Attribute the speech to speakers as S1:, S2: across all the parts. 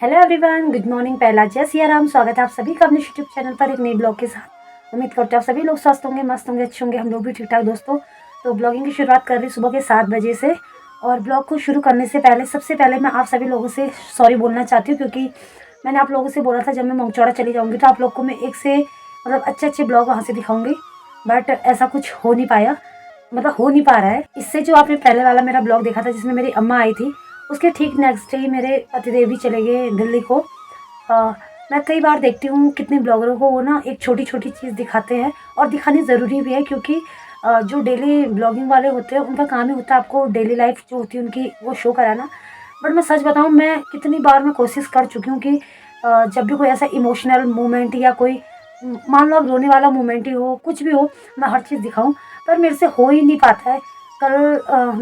S1: Hello everyone, good morning. पहला जय सिया राम। स्वागत है आप सभी का अपने यूट्यूब चैनल पर एक नई ब्लॉग के साथ। उम्मीद करते हैं आप सभी लोग स्वस्थ होंगे, मस्त होंगे, अच्छे होंगे। हम लोग भी ठीक ठाक दोस्तों। तो ब्लॉगिंग की शुरुआत कर रही सुबह के 7 बजे से। और ब्लॉग को शुरू करने से पहले सबसे पहले मैं आप सभी लोगों से सॉरी बोलना चाहती हूँ, क्योंकि मैंने आप लोगों से बोला था जब मैं मंगचौड़ा चली जाऊँगी तो आप लोग को मैं एक से मतलब अच्छे अच्छे ब्लॉग वहाँ से दिखाऊँगी। बट ऐसा कुछ हो नहीं पाया, मतलब हो नहीं पा रहा है। इससे जो आपने पहले वाला मेरा ब्लॉग देखा था जिसमें मेरी अम्मा आई थी, उसके ठीक नेक्स्ट डे ही मेरे पतिदेव भी चले गए दिल्ली को। मैं कई बार देखती हूँ कितने ब्लॉगरों को वो ना एक छोटी छोटी चीज़ दिखाते हैं, और दिखानी ज़रूरी भी है, क्योंकि जो डेली ब्लॉगिंग वाले होते हैं उनका काम ही होता है आपको डेली लाइफ जो होती है उनकी वो शो कराना। बट मैं सच बताऊँ, मैं कितनी बार मैं कोशिश कर चुकी हूँ कि जब भी कोई ऐसा इमोशनल मोमेंट या कोई मान लो अब रोने वाला मोमेंट ही हो, कुछ भी हो, मैं हर चीज़ दिखाऊँ, पर मेरे से हो ही नहीं पाता है। कल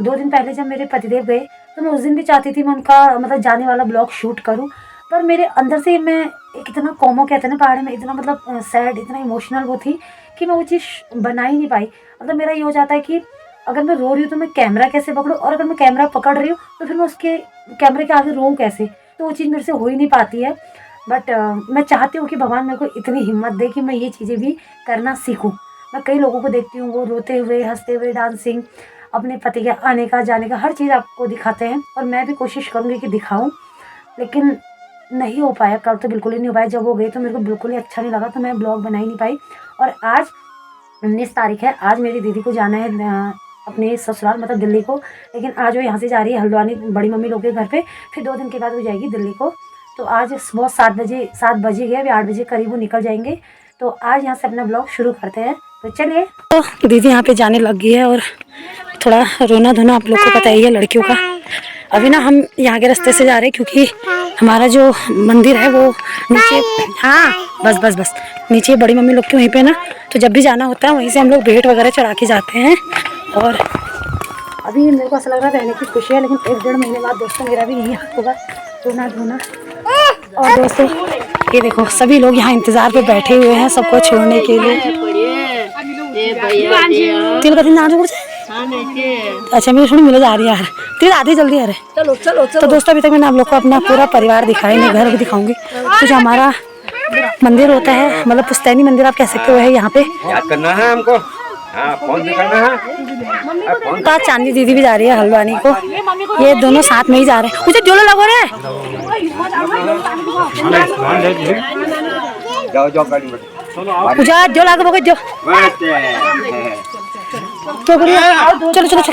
S1: 2 दिन पहले जब मेरे पतिदेव गए तो मैं उस दिन भी चाहती थी मैं उनका मतलब जाने वाला ब्लॉग शूट करूँ, पर मेरे अंदर से मैं एक इतना कॉमो कहते हैं ना पहाड़ी में, इतना मतलब सैड, इतना इमोशनल वो थी कि मैं वो चीज़ बना ही नहीं पाई। मतलब मेरा ये हो जाता है कि अगर मैं रो रही हूँ तो मैं कैमरा कैसे पकड़ूँ, और अगर मैं कैमरा पकड़ रही हूँ तो फिर मैं उसके कैमरे के आगे रोऊँ कैसे। तो वो चीज़ मेरे से हो ही नहीं पाती है। बट मैं चाहती हूँ कि भगवान मेरे को इतनी हिम्मत दे कि मैं ये चीज़ें भी करना सीखूँ। मैं कई लोगों को देखती हूँ वो रोते हुए, हंसते हुए, डांसिंग, अपने पति के आने का जाने का हर चीज़ आपको दिखाते हैं, और मैं भी कोशिश करूँगी कि दिखाऊँ। लेकिन नहीं हो पाया, कल तो बिल्कुल ही नहीं हो पाया। जब वो गए तो मेरे को बिल्कुल ही अच्छा नहीं लगा, तो मैं ब्लॉग बना ही नहीं पाई। और आज 19 तारीख है, आज मेरी दीदी को जाना है अपने ससुराल मतलब दिल्ली को। लेकिन आज वो यहाँ से जा रही है हल्द्वानी बड़ी मम्मी लोग के घर पे, फिर 2 दिन के बाद वो जाएगी दिल्ली को। तो आज सुबह 7 बजे गए, अभी 8 बजे करीब वो निकल जाएंगे। तो आज यहाँ से अपना ब्लॉग शुरू करते हैं, तो चलिए। तो दीदी यहाँ पे जाने लग गई है, और थोड़ा रोना धोना आप लोग को पता ही है लड़कियों का। अभी ना हम यहाँ के रास्ते से जा रहे हैं, क्योंकि हमारा जो मंदिर है वो नीचे, हाँ बस बस बस नीचे बड़ी मम्मी लोग के वहीं पे ना, तो जब भी जाना होता है वहीं से हम लोग भेंट वगैरह चढ़ा के जाते हैं। और अभी मेरे को ऐसा लग रहा है रहने की खुशी है, लेकिन 1-1.5 महीने बाद दोस्तों मेरा भी यही हाल होगा, रोना धोना। और दोस्तों ये देखो सभी लोग यहाँ इंतजार पे बैठे हुए हैं सबको छोड़ने के लिए। अच्छा मेरी थोड़ी मिले जा रही है यार, तेरे आधी जल्दी आ रहे। चलो चलो चलो। तो दोस्तों अभी तक मैंने आप लोग को अपना पूरा परिवार दिखाया, मैं घर भी दिखाऊंगी। तो जो हमारा मंदिर होता है, मतलब पुस्तैनी मंदिर आप कह सकते हो, है यहाँ पे।
S2: याद करना है हमको, हाँ फोन भी करना है।
S1: तो चांदी दीदी भी जा रही है हल्द्वानी को, ये दोनों साथ में ही जा रहे हैं। मुझे जोलो लगो रे,
S2: जाओ जाओ गाड़ी में
S1: पूजा जो लागो बगे जो। तो चलो चलो चलो।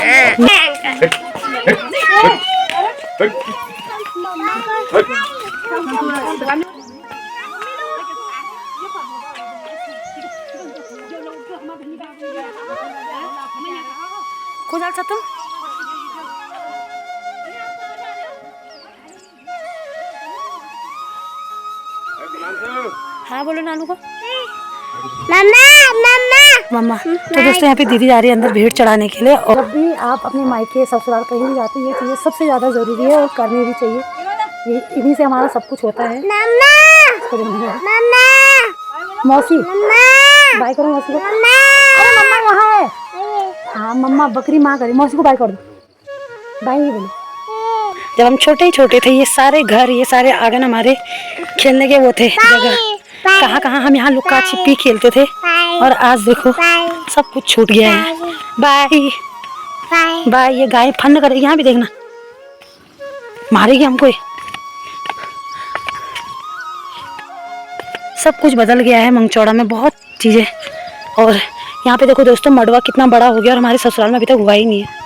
S1: को जा तुम? हाँ बोलो नानू को। मम्मा। तो दोस्तों यहाँ पे दीदी जा रही है अंदर भेंट चढ़ाने के लिए। और जब भी आप अपने मायके ससुराल कहीं भी जाते हैं, ये चीज़ें सबसे ज़्यादा ज़रूरी है और करनी भी चाहिए। ये इन्हीं से हमारा सब कुछ होता है। मौसी बाय करो मौसी को। अरे मम्मा यहाँ है। हाँ मम्मा बकरी माँ करी, मौसी को बाय कर दो। बाय ही बोलो। जब हम छोटे थे ये सारे घर, ये सारे आंगन हमारे खेलने के वो थे जगह। कहाँ कहाँ हम यहाँ लुक्का छिपी खेलते थे, और आज देखो सब कुछ छूट गया है। Bye bye. ये गाय फन करेगी, यहाँ भी देखना मारेगी हमको। सब कुछ बदल गया है मंगचौड़ा में, बहुत चीज़ें। और यहाँ पे देखो दोस्तों मड़वा कितना बड़ा हो गया, और हमारे ससुराल में अभी तक हुआ ही नहीं है।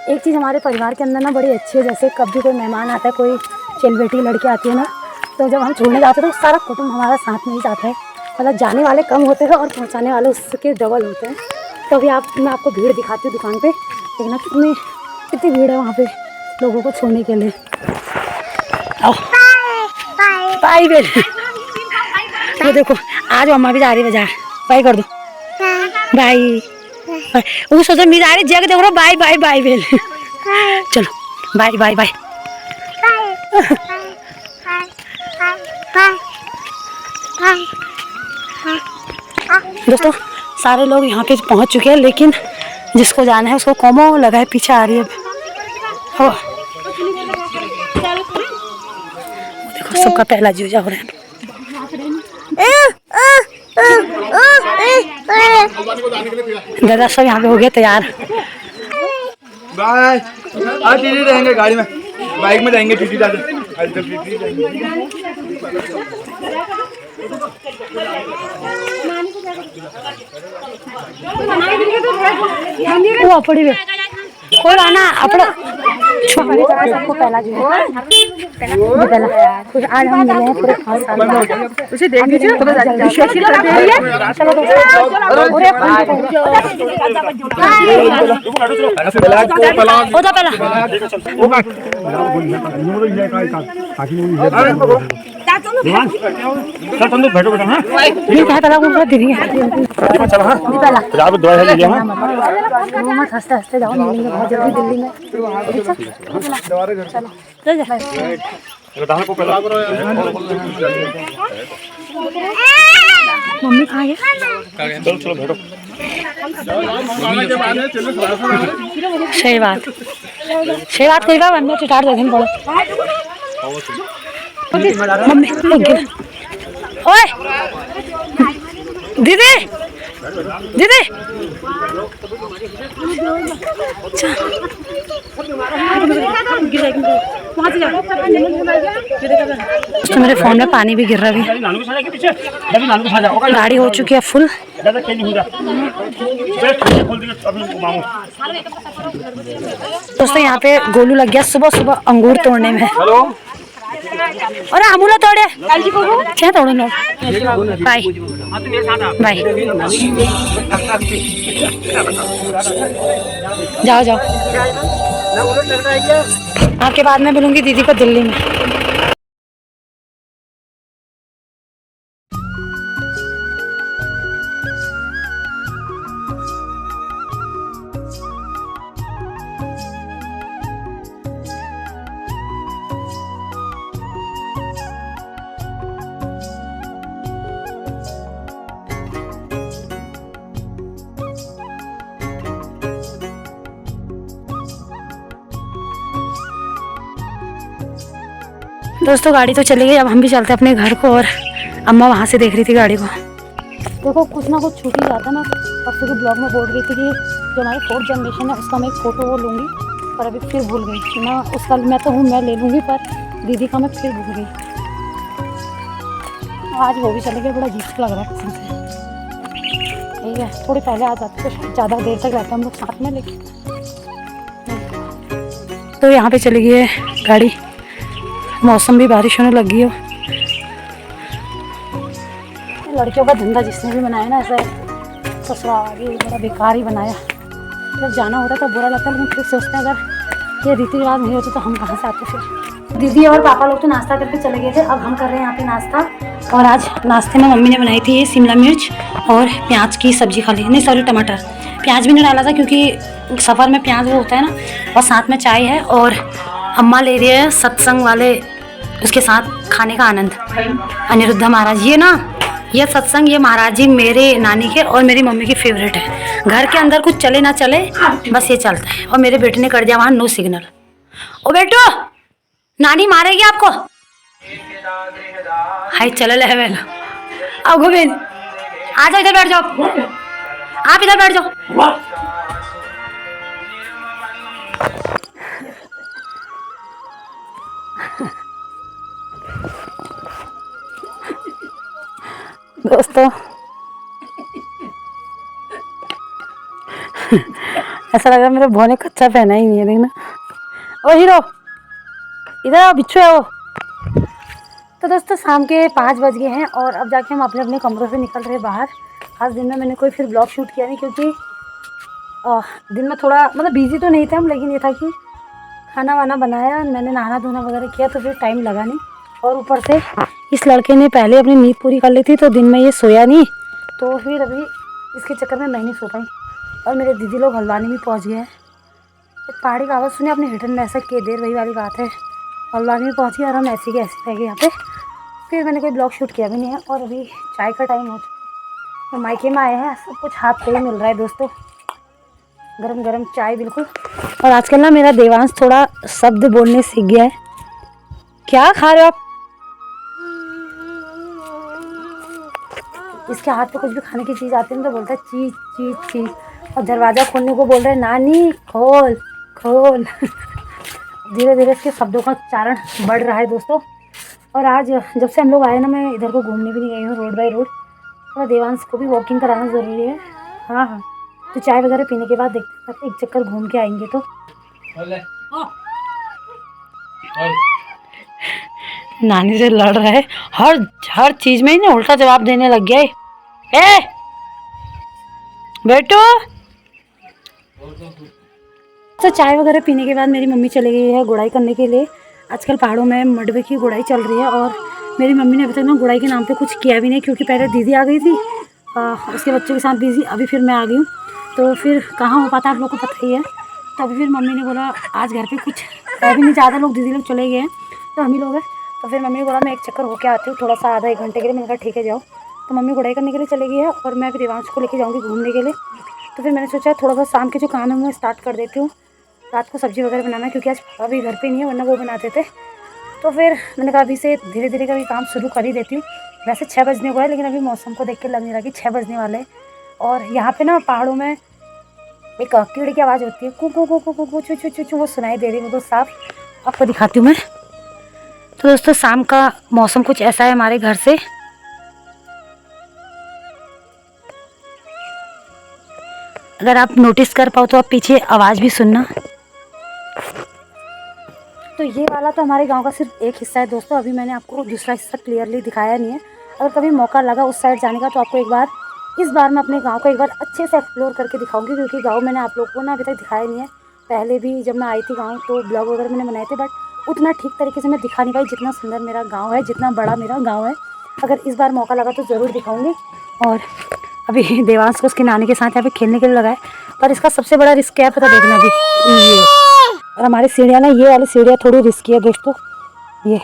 S1: एक चीज़ हमारे परिवार के अंदर ना बड़ी अच्छी है, जैसे कभी कोई मेहमान आता है, कोई चल बेटी लड़की आती है ना, तो जब हम छोड़ने जाते हैं तो सारा कुटुंब हमारा साथ में ही जाता है। मतलब जाने वाले कम होते हैं और पहुंचाने वाले उसके डबल होते हैं। तो अभी मैं आपको भीड़ दिखाती हूँ दुकान पे, देखना कितनी भीड़ है वहाँ पे लोगों को छोड़ने के लिए। आओ बाय बेल। वो देखो आज अम्मा भी जा रही है बाजार, बाय कर दो। बाय। वो सोचो मेरी आ रही जगह देखो, बाय बाय बाय बेल। चलो बाय बाय बाय। दोस्तों सारे लोग यहाँ पे पहुँच चुके हैं, लेकिन जिसको जाना है उसको कोमो लगा है, पीछे आ रही है। हो देखो सबका पहला जूझा हो रहा है। दादा सब यहाँ पे हो गए तैयार।
S3: बाय। आज टीटी रहेंगे गाड़ी में, बाइक में जाएंगे टीटी दादा।
S1: वो पड़ी हुई कोई आना अपना सबको पहला जो है पहला कुछ आज हम मिले हैं पूरे खास साल उसे देख लीजिए थोड़ा जल्दी शेयर कर दीजिए। चलो
S2: सर तुम लोग बैठो बेटा। हाँ
S1: ये क्या पहला कौन सा दीदी
S2: चलो। हाँ
S1: पहला
S2: आप दवाई है लीजिए। हाँ
S1: मत हंसते हंसते जाओ, मिलेंगे बहुत जल्दी दिल्ली में। चलो
S2: दाना को पहला
S1: मम्मी कहाँ गए?
S2: चलो चलो बैठो।
S1: सही बात कोई बात अन्य चिटार देखें पड़ो मम्मी ओए दीदी दीदी तो मेरे फोन में पानी भी गिर रहा है। गाड़ी हो चुकी है फुल। दोस्तों यहाँ पे गोलू लग गया सुबह सुबह अंगूर तोड़ने में। अरे अमूला तोड़े क्या तोड़े लोग। बाय बाय जाओ जाओ। आपके बाद में मिलूंगी दीदी को दिल्ली में। दोस्तों गाड़ी तो चली गई, अब हम भी चलते अपने घर को। और अम्मा वहाँ से देख रही थी गाड़ी को। देखो कुछ ना कुछ छूट ही जाता। मैं परसों के ब्लॉग में बोल रही थी कि जो हमारी 4th जनरेशन है उसका मैं एक फ़ोटो वो लूँगी, पर अभी फिर भूल गई ना। उसका मैं तो हूँ, मैं ले लूँगी, पर दीदी का मैं फिर भूल गई। आज वो भी चले गए, बड़ा अजीब लग रहा है कसम से। ठीक है थोड़ी पहले आ जाते तो ज़्यादा देर तक रहते हम लोग साथ में, लेकिन तो यहाँ पे चली गई है गाड़ी। मौसम भी बारिश होने लगी हो। लड़कियों का धंधा जिसने भी बनाया ना ऐसा ससुराल बड़ा बेकार ही बनाया। जब जाना होता तो बुरा लगता है, लेकिन फिर सोचते हैं अगर ये रीति रिवाज नहीं होते तो हम कहाँ से आते। फिर दीदी और पापा लोग तो नाश्ता करके चले गए थे, अब हम कर रहे हैं यहाँ पे नाश्ता। और आज नाश्ते में मम्मी ने बनाई थी ये शिमला मिर्च और प्याज की सब्जी खा ली, नहीं सॉरी टमाटर। प्याज भी नहीं डाला था क्योंकि सफ़र में प्याज वो होता है ना। और साथ में चाय है और अम्मा ले रही है सत्संग वाले उसके साथ खाने का आनंद। अनिरुद्धा महाराज ये ना, ये सत्संग ये महाराज जी मेरे नानी के और मेरी मम्मी की फेवरेट है। घर के अंदर कुछ चले ना चले बस ये चलता है। और मेरे बेटे ने कर दिया वहाँ नो सिग्नल। ओ बेटो नानी मारेगी आपको। हाय चलो ले वेल अब गोविंद आ जाओ, इधर बैठ जाओ, आप इधर बैठ जाओ। दोस्तों ऐसा लग रहा है मेरे भौ ने कच्चा पहना ही नहीं है, देखना। ओ हीरो इधर आओ, बिच्छू है वो। तो दोस्तों शाम के 5 बज गए हैं और अब जाके हम अपने अपने कमरों से निकल रहे बाहर। आज दिन में मैंने कोई फिर ब्लॉग शूट किया नहीं, क्योंकि दिन में थोड़ा मतलब बिजी तो नहीं थे हम, लेकिन ये था कि खाना वाना बनाया, मैंने नहाना धोना वगैरह किया, तो फिर टाइम लगा नहीं। और ऊपर से इस लड़के ने पहले अपनी नींद पूरी कर ली थी, तो दिन में ये सोया नहीं, तो फिर अभी इसके चक्कर में मैं नहीं सो पाई। और मेरे दीदी लोग हल्द्वानी में पहुंच गए हैं। एक पहाड़ी का आवाज़ सुने अपने हिडन में, ऐसा के देर वही वाली बात है। हल्द्वानी में पहुंची और हम ऐसे के ऐसे रह गए यहाँ पे। फिर मैंने कोई ब्लॉग शूट किया भी नहीं है और अभी चाय का टाइम हो चुका। तो मायके में आए हैं, सब कुछ हाथ पे ही मिल रहा है दोस्तों, गरम गरम चाय बिल्कुल। और आजकल ना मेरा देवांश थोड़ा शब्द बोलने सीख गया है। क्या खा रहे हो आप? इसके हाथ पे कुछ भी खाने की चीज़ आती है तो बोलता है चीज चीज चीज, और दरवाज़ा खोलने को बोल रहे हैं नानी खोल खोल। धीरे धीरे इसके शब्दों का उच्चारण बढ़ रहा है दोस्तों। और आज जब से हम लोग आए ना, मैं इधर को घूमने भी नहीं गई हूँ रोड बाई रोड। थोड़ा देवांश को भी वॉकिंग कराना ज़रूरी है। हाँ हाँ, तो चाय वगैरह पीने के बाद देखते हैं, एक चक्कर घूम के आएंगे। तो नानी से लड़ रहा है, हर चीज़ में ही ना उल्टा जवाब देने लग गया है। ए बेटू। तो चाय वगैरह पीने के बाद मेरी मम्मी चली गई है गुड़ाई करने के लिए। आजकल पहाड़ों में मडवे की गुड़ाई चल रही है और मेरी मम्मी ने अभी तक ना गुड़ाई के नाम पे कुछ किया भी नहीं, क्योंकि पहले दीदी आ गई थी उसके बच्चों के साथ बिजी, अभी फिर मैं आ गई हूँ, तो फिर कहाँ हो पाता, आप लोग को पता ही है। तो अभी फिर मम्मी ने बोला आज घर पे कुछ है भी नहीं, ज़्यादा लोग दीदी लोग चले गए हैं तो हम ही लोग हैं। तो फिर मम्मी ने बोला मैं एक चक्कर होके आती हूँ थोड़ा सा, आधा एक घंटे के लिए। मैंने कहा ठीक है जाओ। तो मम्मी गुड़ाई करने के लिए चली गई है और मैं भी देवांश को लेके जाऊँगी घूमने के लिए। तो फिर मैंने सोचा थोड़ा सा शाम के जो काम है मैं स्टार्ट कर देती हूँ, रात को सब्ज़ी वगैरह बनाना, क्योंकि आज पापा भी घर पे नहीं है, वरना वो बनाते थे। तो फिर मैंने कहा अभी से धीरे धीरे का भी काम शुरू कर ही देती हूँ। वैसे 6 बजने को है, लेकिन अभी मौसम को देख के लग नहीं रहा कि 6 बजने वाले हैं। और यहाँ पे ना पहाड़ों में एक कीड़े की आवाज़ होती है, कू कू कू कू कू चू चू चू चू, वो सुनाई दे रही है, वो तो साफ आपको दिखाती हूँ मैं। तो दोस्तों शाम का मौसम कुछ ऐसा है हमारे घर से। अगर आप नोटिस कर पाओ तो आप पीछे आवाज़ भी सुनना। तो ये वाला तो हमारे गांव का सिर्फ एक हिस्सा है दोस्तों, अभी मैंने आपको दूसरा हिस्सा क्लियरली दिखाया नहीं है। अगर कभी मौका लगा उस साइड जाने का तो आपको इस बार मैं अपने गांव को एक बार अच्छे से एक्सप्लोर करके दिखाऊंगी, क्योंकि गांव मैंने आप लोगों को ना अभी तक दिखाया नहीं है। पहले भी जब मैं आई थी गाँव तो ब्लॉग वगैरह मैंने बनाए थे, बट उतना ठीक तरीके से मैं दिखा नहीं पाई जितना सुंदर मेरा गाँव है, जितना बड़ा मेरा गाँव है। अगर इस बार मौका लगा तो ज़रूर दिखाऊँगी। और अभी देवांश को उसकी नानी के साथ यहाँ पे खेलने के लिए लगा है, पर इसका सबसे बड़ा रिस्क क्या है पता देखना अभी ये। और हमारी सीढ़ियाँ ना, ये वाली सीढ़ियाँ थोड़ी रिस्की है दोस्तों ये,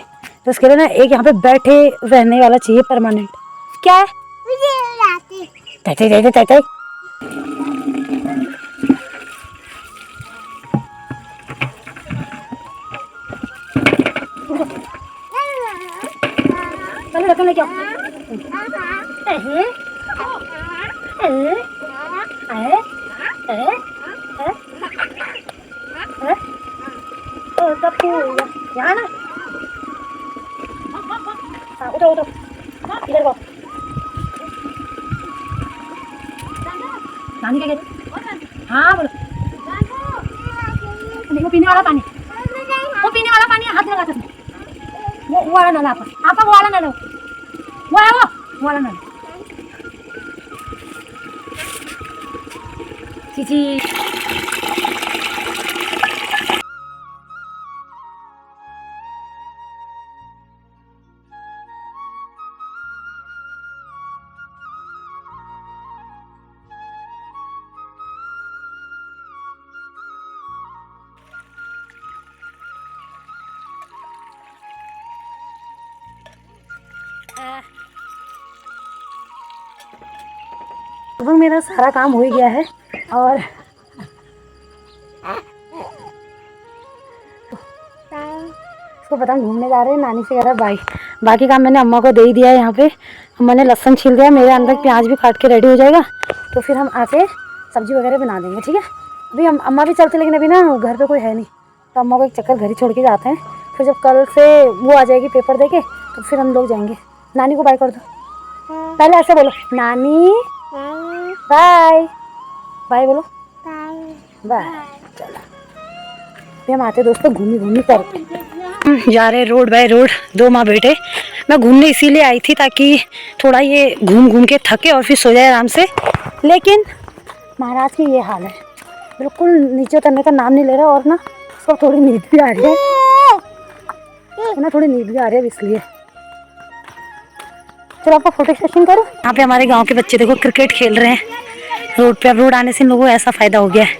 S1: तो इसके लिए ना एक यहाँ पे बैठे रहने वाला चाहिए परमानेंट। क्या है तैते तैते तैते। चलो रखने लेके आओ। यहाँ ना उठो उठो इधर को। नानी क्या कहते? हाँ बोलो। देखो पीने वाला पानी, वो पीने वाला पानी हाथ लगा सकते, वो वाला नल आपका वो वाला नल, वो है वो वाला नल। चीची अब मेरा सारा काम हो ही गया है और इसको पता हम घूमने जा रहे हैं, नानी से कह रहा है बाई। बाकी काम मैंने अम्मा को दे ही दिया है। यहाँ पे अम्मा ने लहसुन छील दिया, मेरे अंदर प्याज भी काट के रेडी हो जाएगा, तो फिर हम आके सब्जी वगैरह बना देंगे। ठीक है, अभी हम अम्मा भी चलते, लेकिन अभी ना घर पे कोई है नहीं, तो अम्मा को एक चक्कर घर ही छोड़ के जाते हैं। फिर जब कल से वो आ जाएगी पेपर दे के, तो फिर हम लोग जाएंगे। नानी को बाय कर दो, पहले ऐसे बोलो नानी बाय बाय, बोलो बाय। चलो फिर हम आते दोस्तों घूमी घूमी करके जा रहे रोड बाय रोड, दो माँ बेटे। मैं घूमने इसीलिए आई थी ताकि थोड़ा ये घूम घूम के थके और फिर सो जाए आराम से, लेकिन महाराज की ये हाल है, बिल्कुल नीचे उतरने का नाम नहीं ले रहा। और ना उसको थोड़ी नींद भी आ रही है, ना थोड़ी नींद भी आ रही है इसलिए। चलो आपका फोटो सेशन करो। यहाँ पे हमारे गांव के बच्चे देखो क्रिकेट खेल रहे हैं रोड पे। अब रोड आने से इन लोगों को ऐसा फायदा हो गया है,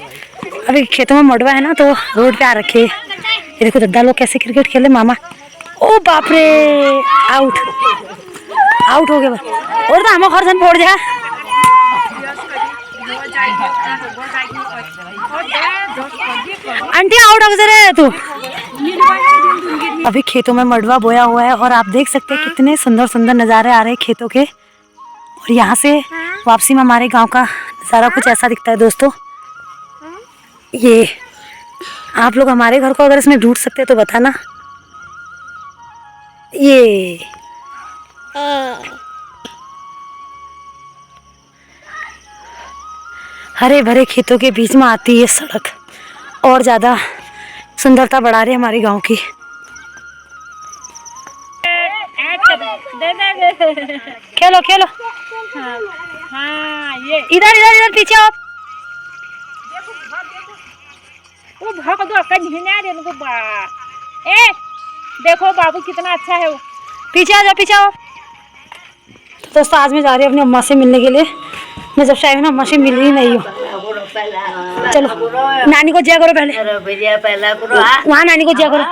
S1: अभी खेतों में मडवा है ना तो रोड पे आ रखे। ये देखो दद्दा लोग कैसे क्रिकेट खेले मामा। ओ बाप रे, आउट आउट हो गया। और तो हम घर फोड़ जा आंटी आउट हो गए तू। अभी खेतों में मडवा बोया हुआ है और आप देख सकते हैं कितने सुंदर सुंदर नज़ारे आ रहे हैं खेतों के। और यहाँ से वापसी में हमारे गांव का नज़ारा कुछ ऐसा दिखता है दोस्तों। ये आप लोग हमारे घर को अगर इसमें ढूंढ सकते हैं तो बताना। ये हरे भरे खेतों के बीच में आती है सड़क और ज़्यादा सुंदरता बढ़ा रही है हमारे गांव की। खेलो खेलो।
S4: हाँ ये
S1: इधर इधर इधर पीछे आओ।
S4: वो भाग दो इनको ए देखो बाबू कितना अच्छा है वो।
S1: पीछे आ जाओ पीछे आओ। तो दोस्तों आज मैं जा रही हूँ अपनी अम्मा से मिलने के लिए। मैं जब से आई हूँ ना अम्मा से मिल ही नहीं हूँ। चलो नानी को जय करो पहले। वहाँ नानी को जय करो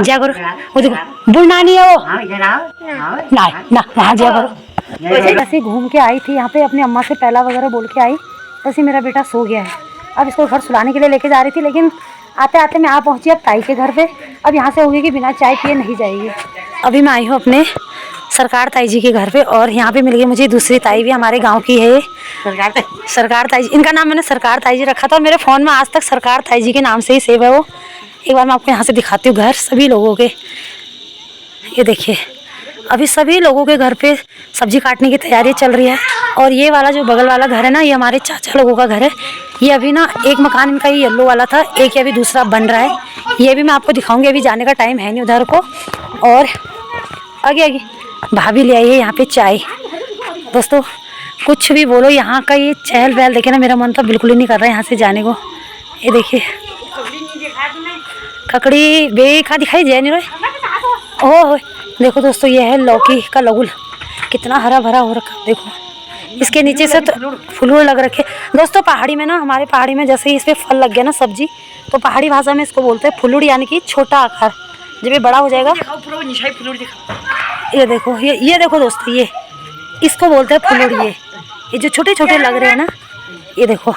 S1: जय करो। वो देखो बुढ़ नानी है वो ना ना वहाँ जय करो। ऐसे घूम के आई थी यहाँ पे अपनी अम्मा से पहला वगैरह बोल के आई। वैसे मेरा बेटा सो गया है। अब इसको घर सुलाने के लिए लेके जा रही थी लेकिन आते आते मैं आ पहुँची अब ताई के घर पे। अब यहाँ से होगी कि बिना चाय पिए नहीं जाएगी। अभी मैं आई हूँ अपने सरकार ताई जी के घर पे और यहाँ पे मिल गई मुझे दूसरी ताई भी हमारे गांव की है। सरकार ताई जी, इनका नाम मैंने सरकार ताई जी रखा था और मेरे फ़ोन में आज तक सरकार ताई जी के नाम से ही सेव है वो। एक बार मैं आपको यहाँ से दिखाती हूँ घर सभी लोगों के। ये देखिए अभी सभी लोगों के घर पे सब्जी काटने की तैयारी चल रही है। और ये वाला जो बगल वाला घर है ना ये हमारे चाचा लोगों का घर है। ये अभी ना एक मकान इनका ये येलो वाला था, एक ये अभी दूसरा बन रहा है। ये भी मैं आपको दिखाऊंगी, अभी जाने का टाइम है नहीं उधर को। और आगे आगे भाभी ले आई है यहाँ पे चाय। दोस्तों कुछ भी बोलो यहाँ का ये चहल पहल देखे ना मेरा मन तो बिल्कुल ही नहीं कर रहा है यहाँ से जाने को। ये देखिए ककड़ी बेखा दिखाई दे नहीं रहे। ओह देखो दोस्तों ये है लौकी का लगुल, कितना हरा भरा हो रखा देखो। इसके नीचे से तो फूल लग रखे। दोस्तों पहाड़ी में ना हमारे पहाड़ी में जैसे ही इस पर फल लग गया ना सब्जी तो पहाड़ी भाषा में इसको बोलते हैं फुलुड़, यानी कि छोटा आकार। जब ये बड़ा हो जाएगा ये देखो ये देखो दोस्तों ये इसको बोलते हैं फुलुड़। ये जो छोटे छोटे लग रहे हैं ना ये देखो।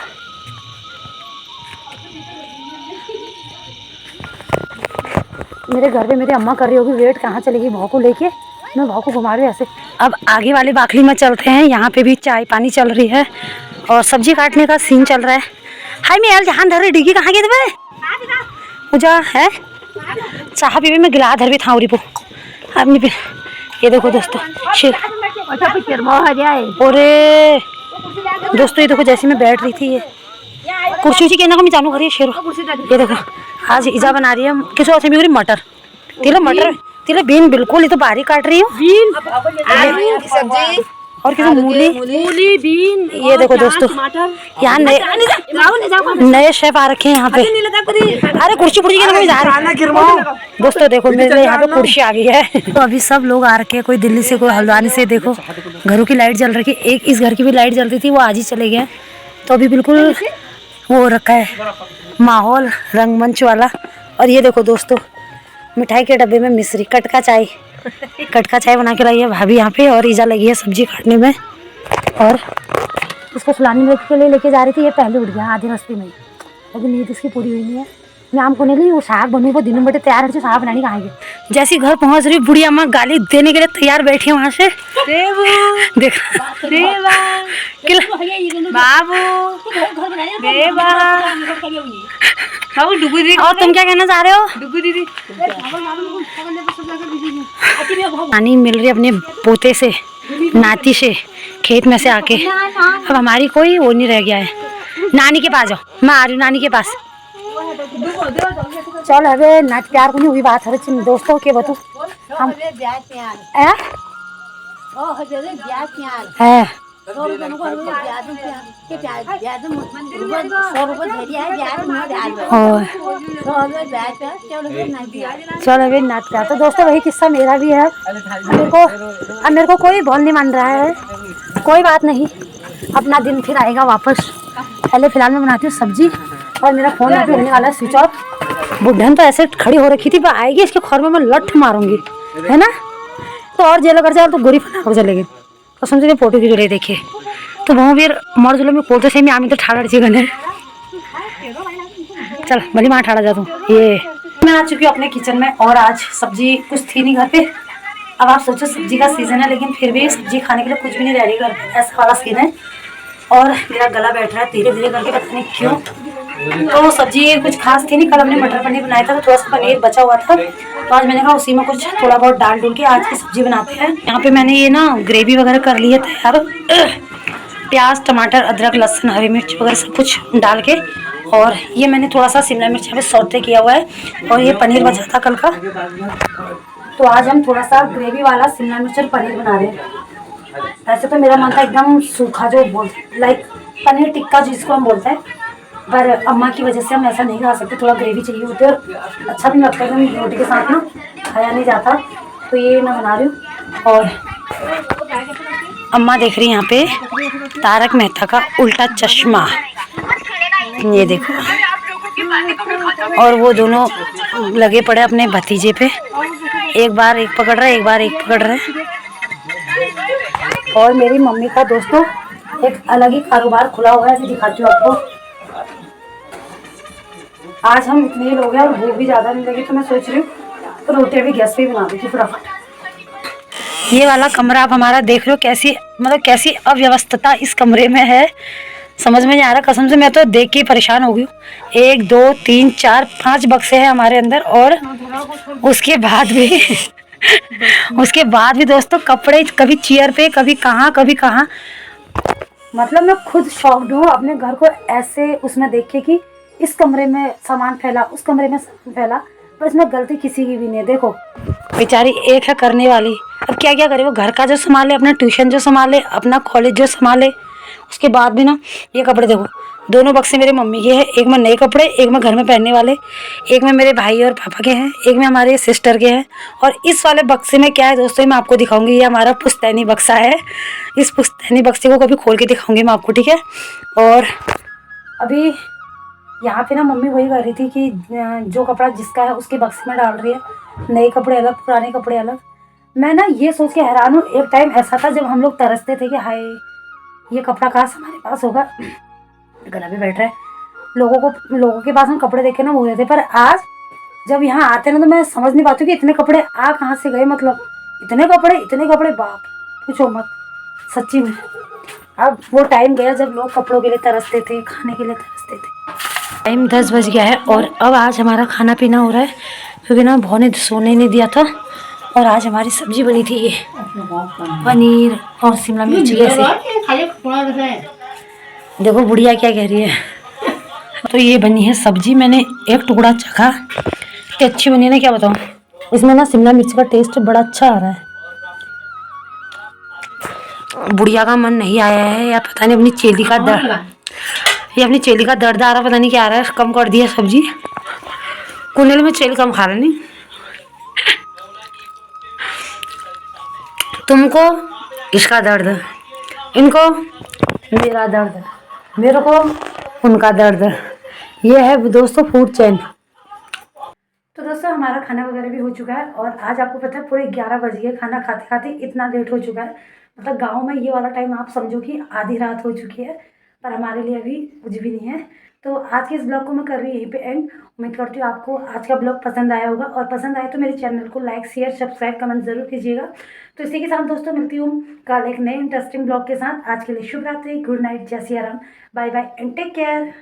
S1: मेरे घर पे मेरी अम्मा कर रही होगी वेट कहाँ चलेगी भाव को लेके। मैं भाव को घुमा रही हूँ ऐसे। अब आगे वाली बाखली में चलते हैं। यहाँ पे भी चाय पानी चल रही है और सब्जी काटने का सीन चल रहा है। हाय मैं यार जहाँ धर रही डिग्गी कहाँ गई थे मुझे है चाह पीवे में गिला धर भी था उरी को अपनी पे। ये देखो दोस्तों शेर। अरे दोस्तों ये देखो जैसे मैं बैठ रही थी ये कुर्सी उसी कहना को मैं जानू खरी शेर। ये देखो आज ईजा बना रही है किसी और भी मटर तिला बीन बिल्कुल ये तो बारीक काट रही हूँ सब्जी और किसी मूली बीन। ये देखो दोस्तों यहाँ नए शेफ आ रखे हैं यहाँ पे। अरे कुर्सी के जा रहा दोस्तों देखो मेरे यहाँ पे कुर्सी आ गई है। तो अभी सब लोग आ रखे हैं, कोई दिल्ली से कोई हल्द्वानी से। देखो घरों की लाइट जल रखी है। एक इस घर की भी लाइट जल रही थी वो आज ही चले गए। तो अभी बिल्कुल वो हो रखा है माहौल रंगमंच वाला। और ये देखो दोस्तों मिठाई के डब्बे में मिश्री कटका चाय बना के लाई है भाभी यहाँ पे। और ईजा लगी है सब्जी काटने में और उसको सुलाने के लिए लेके जा रही थी। ये पहले उठ गया आधे रास्ते में, लेकिन नींद इसकी पूरी हुई नहीं है। मैं आम को नहीं ली वो साग बनू वो दिन बटे तैयार है साग बनाने कहाँ गए। जैसी घर पहुँच रही बुढ़ी अम्मा गाली देने के लिए तैयार बैठी है वहाँ से। देख और तुम क्या कहना चाह रहे हो पानी मिल रही है अपने पोते से नाती से खेत में से आके। अब हमारी कोई वो नहीं रह गया है। नानी के पास जाओ मैं आ रही हूँ नानी के पास। चल अबे नाच प्यार को नहीं हुई बात हर दोस्तों के बतू हम है चलो अभी नाच प्यार। तो दोस्तों वही किस्सा मेरा भी है। अब मेरे को कोई बोल नहीं मान रहा है। कोई बात नहीं अपना दिन फिर आएगा वापस। पहले फिलहाल मैं बनाती हूँ सब्जी और मेरा फोन अभी होने वाला है स्विच ऑफ। बुढ़न तो ऐसे खड़ी हो रखी थी पर आएगी इसके खौर में मैं लठ मारूंगी है ना। तो और जेल कर जाए तो गोरी फना हो चलेगी तो समझे फोटो की जोड़े देखिए। तो वहाँ भी मर जुले में कोलते से आमी तो ठाड़ गने चल भली माँ ठाड़ा जा तू। ये मैं आ चुकी हूँ अपने किचन में और आज सब्जी कुछ थी नहीं घर पे। अब आप सोचो सब्जी का सीज़न है लेकिन फिर भी सब्जी खाने के लिए कुछ भी नहीं रेडी घर पे, ऐसा वाला सीन है। और मेरा गला बैठ रहा है धीरे धीरे करके, पता नहीं क्यों। तो सब्जी कुछ खास थी नहीं, कल हमने मटर पनीर बनाया था तो थोड़ा सा पनीर बचा हुआ था, तो आज मैंने कहा उसी में कुछ थोड़ा बहुत डाल डूल के आज की सब्जी बनाते हैं। यहाँ पे मैंने ये ना ग्रेवी वगैरह कर ली है तैयार, प्याज टमाटर अदरक लहसुन हरी मिर्च वगैरह सब कुछ डाल के। और ये मैंने थोड़ा सा शिमला मिर्च यहाँ पे सौते किया हुआ है और ये पनीर बचा था कल का, तो आज हम थोड़ा सा ग्रेवी वाला शिमला मिर्च और पनीर बना रहे हैं। वैसे तो मेरा मन था एकदम सूखा जो बोलते लाइक पनीर टिक्का जिसको हम बोलते हैं, पर अम्मा की वजह से हम ऐसा नहीं खा सकते, थोड़ा ग्रेवी चाहिए होती है और अच्छा भी लगता है एकदम रोटी के साथ ना, खाया नहीं जाता। तो ये मैं बना रही हूँ। और अम्मा देख रही हैं यहाँ पे तारक मेहता का उल्टा चश्मा, ये देखो। और वो दोनों लगे पड़े अपने भतीजे पे, एक बार एक पकड़ रहा है एक बार एक पकड़ रहा है। और मेरी मम्मी का दोस्तों एक अलग ही कारोबार खुला हुआ है, दिखाती हूँ आपको। आज हम इतने ही लोग हैं और भूख भी ज़्यादा नहीं लगी, तो मैं सोच रही हूँ तो रोटियाँ भी गैस पे ही बना दी थी फटाफट। ये वाला कमरा आप हमारा देख रहे हो, कैसी मतलब कैसी अव्यवस्था इस कमरे में है, समझ में नहीं आ रहा कसम से। मैं तो देख के परेशान हो गई हूँ। 1 2 3 4 5 बक्से हैं हमारे अंदर और उसके बाद भी उसके बाद भी दोस्तों कपड़े कभी चेयर पे कभी कहाँ। मतलब मैं खुद शॉक्ड हूँ अपने घर को ऐसे उसमें देख के कि इस कमरे में सामान फैला उस कमरे में सामान फैला, पर इसमें गलती किसी की भी नहीं है। देखो बेचारी एक है करने वाली, अब क्या क्या करे वो, घर का जो संभाले, अपना ट्यूशन जो संभाले, अपना कॉलेज जो संभाले, उसके बाद भी ना ये कपड़े देखो। दोनों बक्से मेरे मम्मी के हैं, एक में नए कपड़े, एक में घर में पहनने वाले, एक में मेरे भाई और पापा के हैं, एक में हमारे सिस्टर के हैं। और इस वाले बक्से में क्या है दोस्तों, मैं आपको दिखाऊंगी। ये हमारा पुश्तैनी बक्सा है, इस पुश्तैनी बक्से को कभी खोल के दिखाऊंगी मैं आपको, ठीक है। और अभी यहाँ पे ना मम्मी वही कर रही थी कि जो कपड़ा जिसका है उसके बक्से में डाल रही है, नए कपड़े अलग पुराने कपड़े अलग। मैं ना ये सोच के हैरान हूँ, एक टाइम ऐसा था जब हम लोग तरसते थे कि हाय ये कपड़ा काश हमारे पास होगा, गला भी बैठ रहा है। लोगों के पास हम कपड़े देखे ना बोल रहे थे, पर आज जब यहाँ आते हैं ना तो मैं समझ नहीं पाती कि इतने कपड़े आ कहाँ से गए। मतलब इतने कपड़े बाप पूछो मत, सच्ची में। अब वो टाइम गया जब लोग कपड़ों के लिए तरसते थे, खाने के लिए तरसते थे। टाइम 10 बज गया है और अब आज हमारा खाना पीना हो रहा है, क्योंकि ना भौ ने सोने नहीं दिया था। और आज हमारी सब्जी बनी थी ये पनीर और शिमला मिर्च जैसे। देखो बुढ़िया क्या कह रही है। तो ये बनी है सब्जी, मैंने एक टुकड़ा चखा, इतनी अच्छी बनी है ना क्या बताऊँ। इसमें ना शिमला मिर्च का टेस्ट बड़ा अच्छा आ रहा है। बुढ़िया का मन नहीं आया है या पता नहीं अपनी चेली का दर्द, ये अपनी चेली का दर्द आ रहा, पता नहीं क्या आ रहा है, कम कर दिया सब्जी। कुंडल में चेली कम खा रहा नहीं। तुमको इसका दर्द, इनको मेरा दर्द, मेरे को उनका दर्द। ये है दोस्तों फूड चेन। तो दोस्तों हमारा खाना वगैरह भी हो चुका है और आज आपको पता है पूरे 11 बज गए, खाना खाते खाते इतना लेट हो चुका है। मतलब गांव में ये वाला टाइम आप समझो कि आधी रात हो चुकी है, पर हमारे लिए अभी कुछ भी नहीं है। तो आज के इस ब्लॉग को मैं कर रही हूँ यहीं पे एंड। उम्मीद करती हूँ आपको आज का ब्लॉग पसंद आया होगा, और पसंद आए तो मेरे चैनल को लाइक शेयर सब्सक्राइब कमेंट जरूर कीजिएगा। तो इसी के साथ दोस्तों मिलती हूँ कल एक नए इंटरेस्टिंग ब्लॉग के साथ। आज के लिए शुभ रात्रि, गुड नाइट, जय Siya Ram, bye bye and take care.